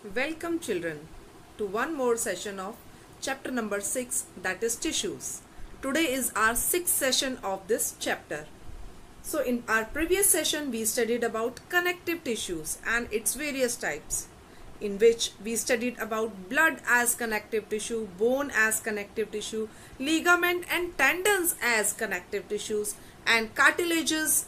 Welcome children to one more session of chapter number 6, that is tissues. Today is our 6th session of this chapter. So in our previous session we studied about connective tissues and its various types, in which we studied about blood as connective tissue, bone as connective tissue, ligament and tendons as connective tissues, and cartilages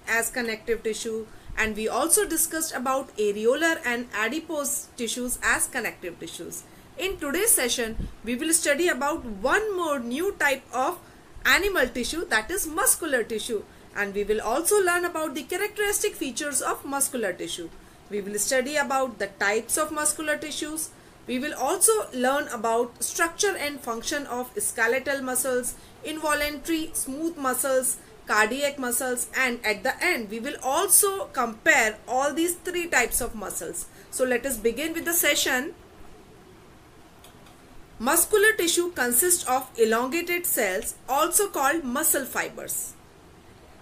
as connective tissue, and we also discussed about areolar and adipose tissues as connective tissues. In today's session, we will study about one more new type of animal tissue, that is muscular tissue, and we will also learn about the characteristic features of muscular tissue. We will study about the types of muscular tissues. We will also learn about structure and function of skeletal muscles, involuntary smooth muscles, cardiac muscles, and at the end we will also compare all these three types of muscles. So let us begin with the session. Muscular tissue consists of elongated cells, also called muscle fibers.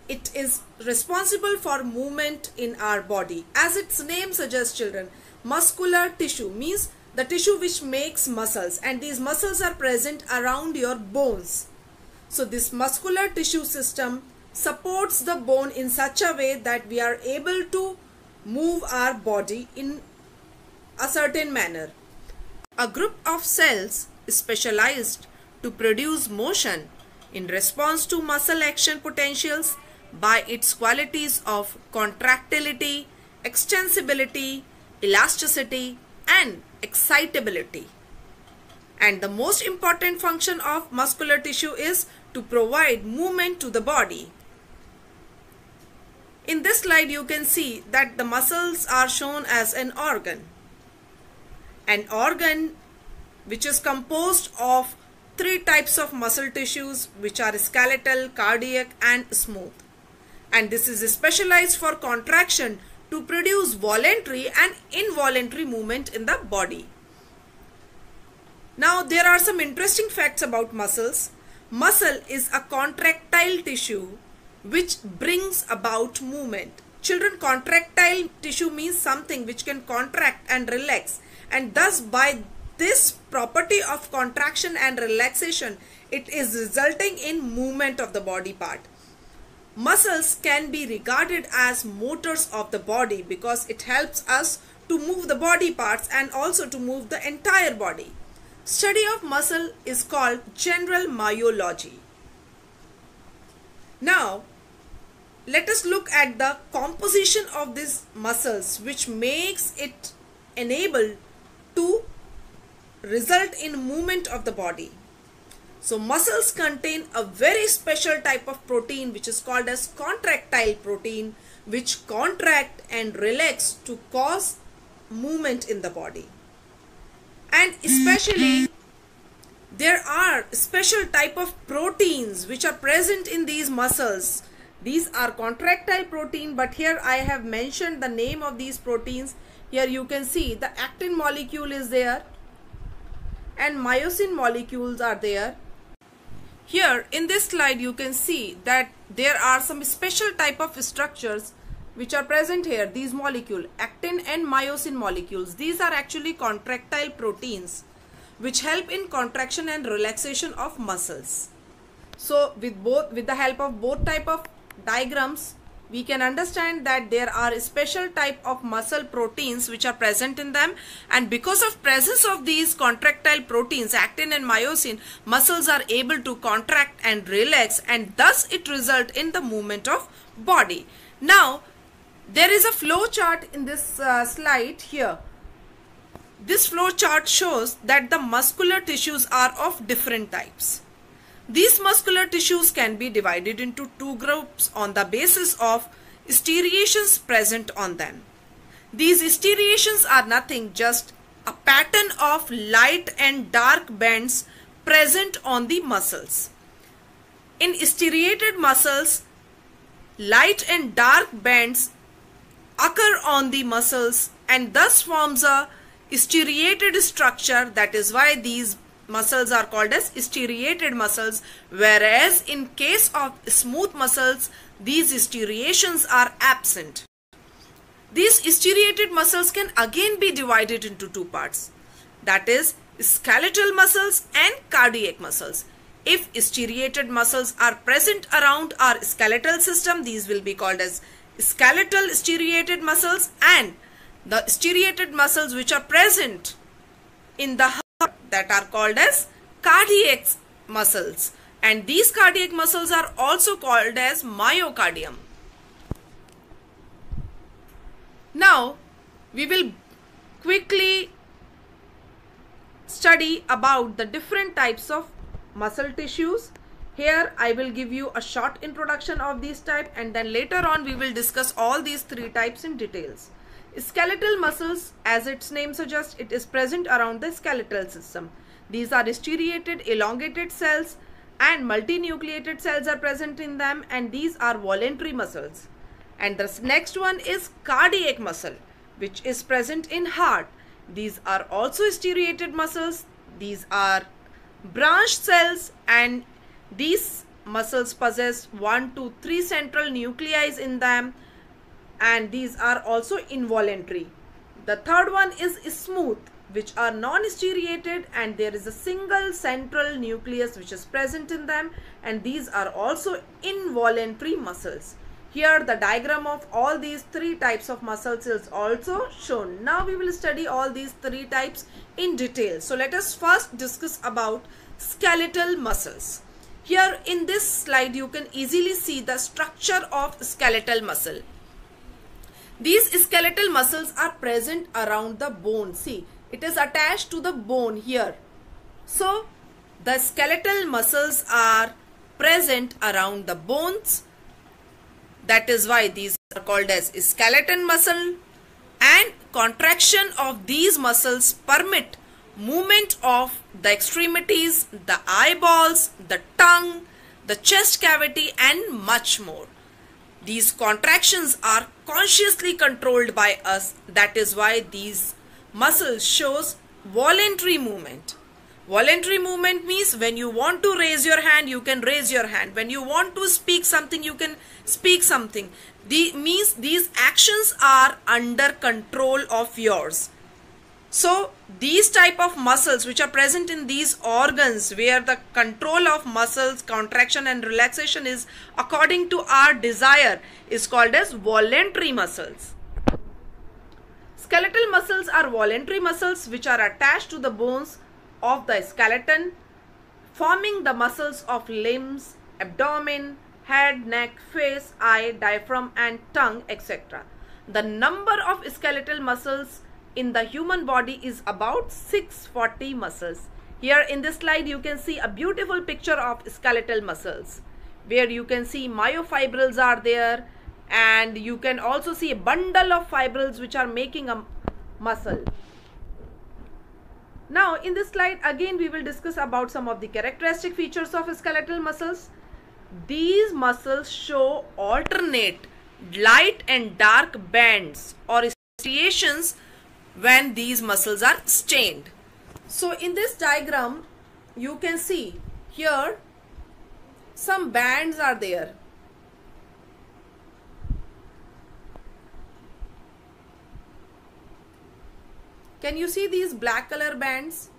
It is responsible for movement in our body. As its name suggests, children, muscular tissue means the tissue which makes muscles, and these muscles are present around your bones. So this muscular tissue system supports the bone in such a way that we are able to move our body in a certain manner. A group of cells is specialized to produce motion in response to muscle action potentials by its qualities of contractility, extensibility, elasticity, and excitability. And the most important function of muscular tissue is to provide movement to the body. In this slide you can see that the muscles are shown as an organ. An organ which is composed of three types of muscle tissues, which are skeletal, cardiac, and smooth. And this is specialized for contraction to produce voluntary and involuntary movement in the body. Now there are some interesting facts about muscles. Muscle is a contractile tissue which brings about movement. Children, contractile tissue means something which can contract and relax, and thus by this property of contraction and relaxation, it is resulting in movement of the body part. Muscles can be regarded as motors of the body because it helps us to move the body parts and also to move the entire body. Study of muscle is called general myology. Now, let us look at the composition of these muscles, which makes it enable to result in movement of the body. So muscles contain a very special type of protein which is called as contractile protein, which contract and relax to cause movement in the body. And especially there are special type of proteins which are present in these muscles. These are contractile protein, but here I have mentioned the name of these proteins. Here you can see the actin molecule is there and myosin molecules are there. Here in this slide you can see that there are some special type of structures which are present here. These molecules, actin and myosin molecules, these are actually contractile proteins which help in contraction and relaxation of muscles. So with the help of both type of diagrams, we can understand that there are special type of muscle proteins which are present in them, and because of presence of these contractile proteins, actin and myosin, muscles are able to contract and relax, and thus it result in the movement of body. Now there is a flow chart in this slide here. This flow chart shows that the muscular tissues are of different types. These muscular tissues can be divided into two groups on the basis of striations present on them. These striations are nothing, just a pattern of light and dark bands present on the muscles. In striated muscles, light and dark bands occur on the muscles and thus forms a striated structure. That is why these muscles are called as striated muscles, whereas in case of smooth muscles these striations are absent. These striated muscles can again be divided into two parts, that is skeletal muscles and cardiac muscles. If striated muscles are present around our skeletal system, these will be called as skeletal striated muscles, and the striated muscles which are present in the heart, that are called as cardiac muscles, and these cardiac muscles are also called as myocardium. Now we will quickly study about the different types of muscle tissues. Here I will give you a short introduction of these types, and then later on we will discuss all these three types in details. Skeletal muscles, as its name suggests, it is present around the skeletal system. These are striated, elongated cells, and multinucleated cells are present in them, and these are voluntary muscles. And the next one is cardiac muscle, which is present in heart. These are also striated muscles. These are branched cells, and these muscles possess 1 to 3 central nuclei in them, and these are also involuntary. The third one is smooth, which are non-striated, and there is a single central nucleus which is present in them, and these are also involuntary muscles. Here the diagram of all these three types of muscles is also shown. Now we will study all these three types in detail. So let us first discuss about skeletal muscles. Here in this slide you can easily see the structure of skeletal muscle. These skeletal muscles are present around the bone. See, it is attached to the bone here. So the skeletal muscles are present around the bones. That is why these are called as skeleton muscle, and contraction of these muscles permit movement of the extremities, the eyeballs, the tongue, the chest cavity, and much more. These contractions are consciously controlled by us. That is why these muscles shows voluntary movement. Voluntary movement means when you want to raise your hand, you can raise your hand. When you want to speak something, you can speak something. Means these actions are under control of yours. So these type of muscles which are present in these organs, where the control of muscles, contraction and relaxation is according to our desire, is called as voluntary muscles. Skeletal muscles are voluntary muscles which are attached to the bones of the skeleton, forming the muscles of limbs, abdomen, head, neck, face, eye, diaphragm, and tongue, etc. The number of skeletal muscles in the human body is about 640 muscles. Here in this slide you can see a beautiful picture of skeletal muscles, where you can see myofibrils are there, and you can also see a bundle of fibrils which are making a muscle. Now in this slide again we will discuss about some of the characteristic features of skeletal muscles. These muscles show alternate light and dark bands or striations when these muscles are strained. So in this diagram you can see here some bands are there. Can you see these black color bands?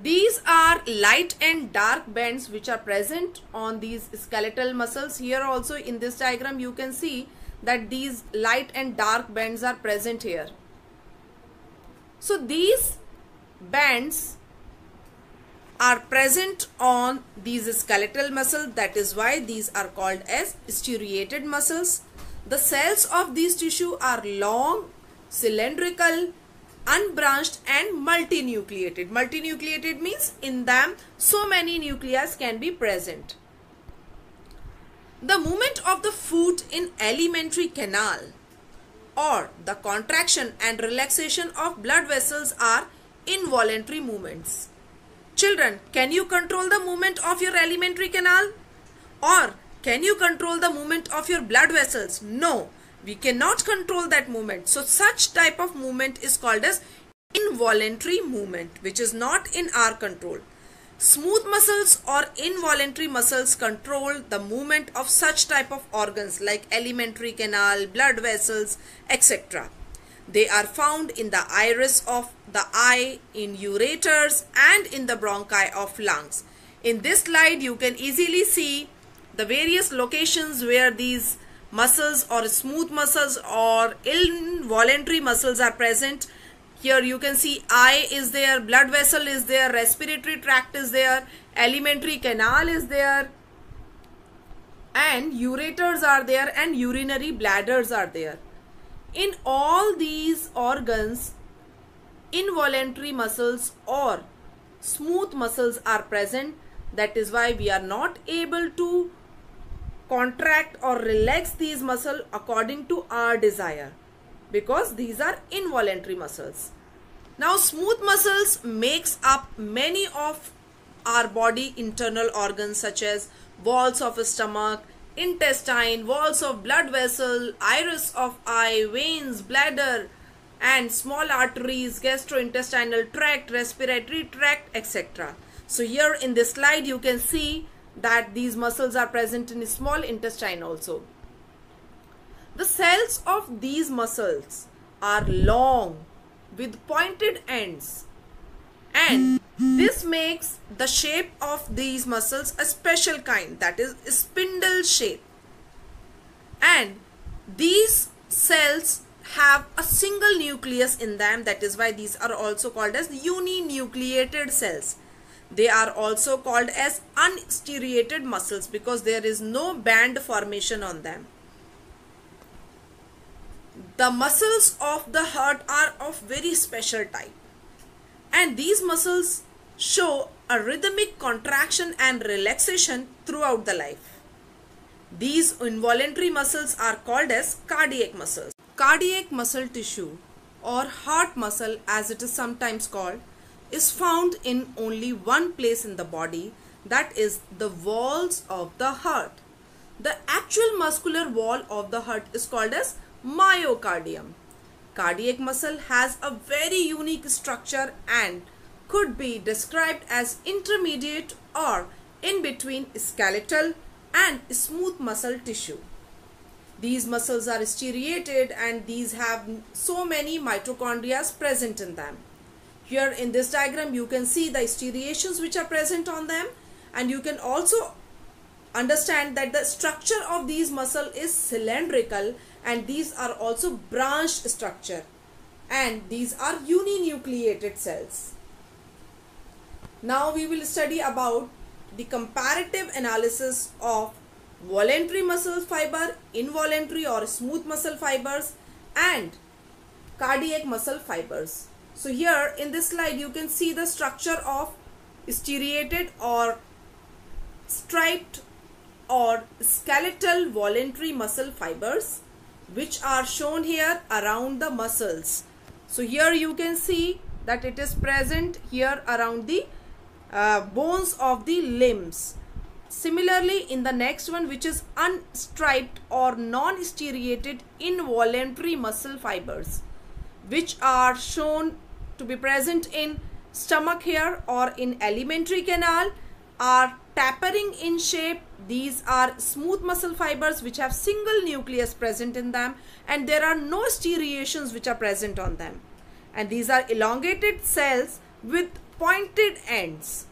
These are light and dark bands which are present on these skeletal muscles. Here also in this diagram you can see that these light and dark bands are present here. So these bands are present on these skeletal muscles. That is why these are called as striated muscles. The cells of these tissue are long, cylindrical, unbranched, and multinucleated. Multinucleated means in them so many nuclei can be present. The movement of the foot in alimentary canal or the contraction and relaxation of blood vessels are involuntary movements. Children, can you control the movement of your alimentary canal? Or can you control the movement of your blood vessels? No. We cannot control that movement. So such type of movement is called as involuntary movement, which is not in our control. Smooth muscles or involuntary muscles control the movement of such type of organs like alimentary canal, blood vessels, etc. They are found in the iris of the eye, in ureters, and in the bronchi of lungs. In this slide, you can easily see the various locations where these muscles or smooth muscles or involuntary muscles are present. Here you can see eye is there, blood vessel is there, respiratory tract is there, alimentary canal is there, and ureters are there, and urinary bladders are there. In all these organs, involuntary muscles or smooth muscles are present. That is why we are not able to contract or relax these muscles according to our desire, because these are involuntary muscles. Now smooth muscles makes up many of our body internal organs such as walls of stomach, intestine, walls of blood vessel, iris of eye, veins, bladder, and small arteries, gastrointestinal tract, respiratory tract, etc. So here in this slide you can see that these muscles are present in the small intestine also. The cells of these muscles are long with pointed ends, and this makes the shape of these muscles a special kind, that is spindle shape. And these cells have a single nucleus in them. That is why these are also called as uninucleated cells. They are also called as unstriated muscles because there is no band formation on them. The muscles of the heart are of very special type, and these muscles show a rhythmic contraction and relaxation throughout the life. These involuntary muscles are called as cardiac muscles. Cardiac muscle tissue, or heart muscle as it is sometimes called, is found in only one place in the body, that is the walls of the heart. The actual muscular wall of the heart is called as myocardium. Cardiac muscle has a very unique structure and could be described as intermediate or in between skeletal and smooth muscle tissue. These muscles are striated and these have so many mitochondria present in them. Here in this diagram you can see the striations which are present on them, and you can also understand that the structure of these muscles is cylindrical, and these are also branched structure, and these are uninucleated cells. Now we will study about the comparative analysis of voluntary muscle fiber, involuntary or smooth muscle fibers, and cardiac muscle fibers. So here in this slide you can see the structure of striated or striped or skeletal voluntary muscle fibers, which are shown here around the muscles. So here you can see that it is present here around the bones of the limbs. Similarly, in the next one, which is unstriped or non-striated involuntary muscle fibers, which are shown to be present in stomach here or in alimentary canal, are tapering in shape. These are smooth muscle fibers which have single nucleus present in them, and there are no striations which are present on them. And these are elongated cells with pointed ends.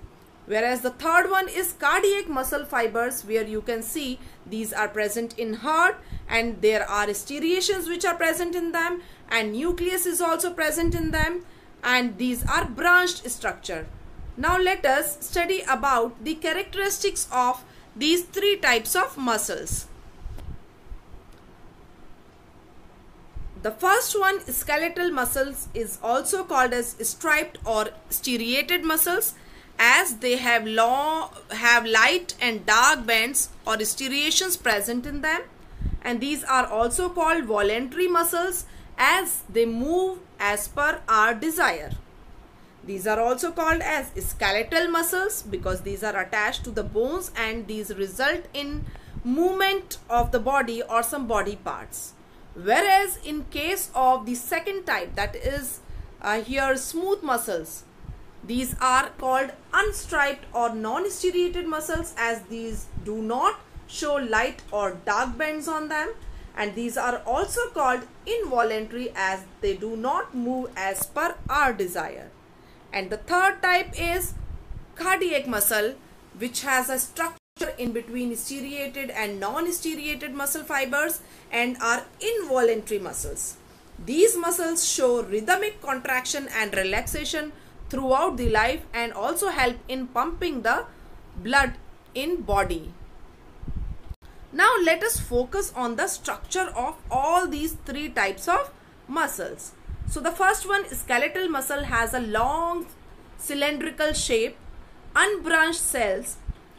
Whereas the third one is cardiac muscle fibers, where you can see these are present in heart and there are striations which are present in them, and nucleus is also present in them, and these are branched structure. Now let us study about the characteristics of these three types of muscles. The first one, skeletal muscles, is also called as striped or striated muscles, as they have light and dark bands or striations present in them, and these are also called voluntary muscles as they move as per our desire. These are also called as skeletal muscles because these are attached to the bones and these result in movement of the body or some body parts. Whereas in case of the second type, that is here smooth muscles, These are called unstriped or non-striated muscles, as these do not show light or dark bands on them, and these are also called involuntary as they do not move as per our desire. And the third type is cardiac muscle, which has a structure in between striated and non-striated muscle fibers and are involuntary muscles. These muscles show rhythmic contraction and relaxation throughout the life and also help in pumping the blood in body. Now let us focus on the structure of all these three types of muscles. So the first one, skeletal muscle, has a long cylindrical shape, unbranched cells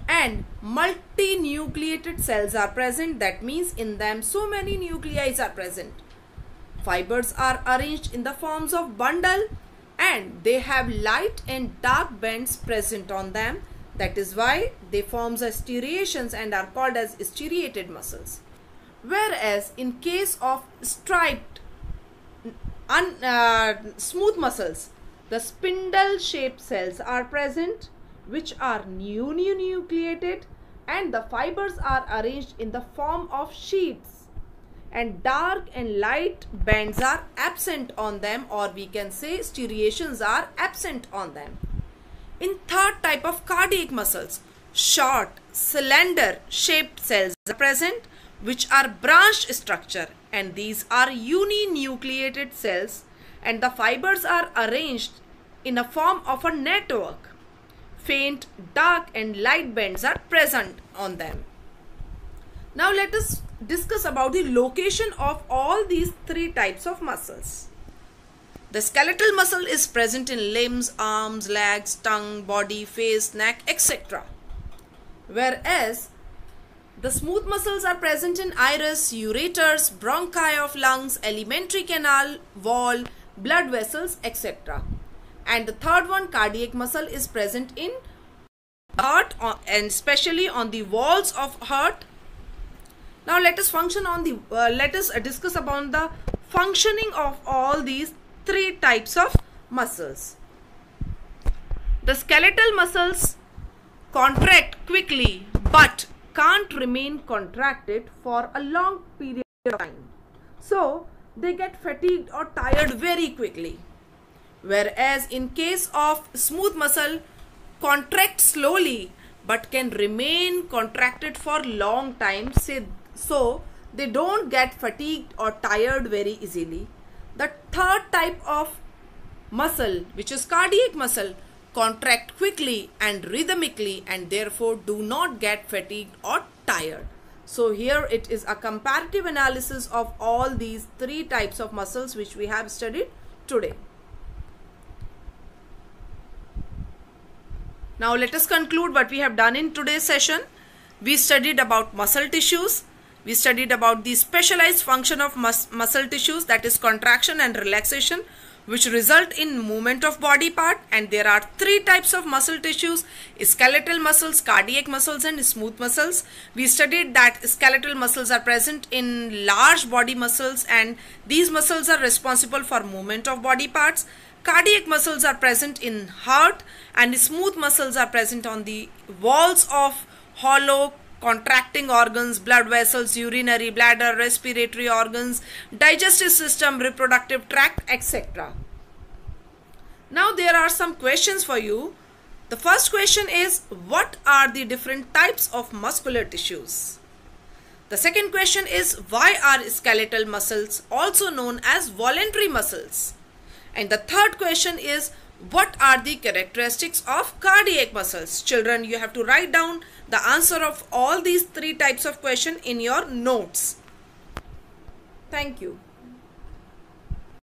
and multinucleated cells are present. That means in them so many nuclei are present. Fibers are arranged in the forms of bundle and they have light and dark bands present on them. That is why they form as striations and are called as striated muscles. Whereas in case of striped smooth muscles, the spindle shaped cells are present which are uninucleated and the fibers are arranged in the form of sheets, and dark and light bands are absent on them, or we can say striations are absent on them. In third type of cardiac muscles, short cylinder shaped cells are present which are branched structure, and these are uninucleated cells and the fibers are arranged in a form of a network. Faint dark and light bands are present on them. Now let us discuss about the location of all these three types of muscles. The skeletal muscle is present in limbs, arms, legs, tongue, body, face, neck, etc. Whereas the smooth muscles are present in iris, ureters, bronchi of lungs, alimentary canal, wall, blood vessels, etc. And the third one, cardiac muscle, is present in heart and especially on the walls of heart. Now let us discuss about the functioning of all these three types of muscles. The skeletal muscles contract quickly but can't remain contracted for a long period of time. So they get fatigued or tired very quickly. Whereas in case of smooth muscle, contract slowly but can remain contracted for long time, so they don't get fatigued or tired very easily. The third type of muscle, which is cardiac muscle, contract quickly and rhythmically and therefore do not get fatigued or tired. So here it is a comparative analysis of all these three types of muscles which we have studied today. Now let us conclude what we have done in today's session. We studied about muscle tissues. We studied about the specialized function of muscle tissues, that is contraction and relaxation, which result in movement of body part. And there are three types of muscle tissues: skeletal muscles, cardiac muscles and smooth muscles. We studied that skeletal muscles are present in large body muscles and these muscles are responsible for movement of body parts. Cardiac muscles are present in heart and smooth muscles are present on the walls of hollow contracting organs, blood vessels, urinary bladder, respiratory organs, digestive system, reproductive tract, etc. Now there are some questions for you. The first question is, what are the different types of muscular tissues? The second question is, why are skeletal muscles also known as voluntary muscles? And the third question is, what are the characteristics of cardiac muscles? Children, you have to write down the answer of all these three types of questions in your notes. Thank you.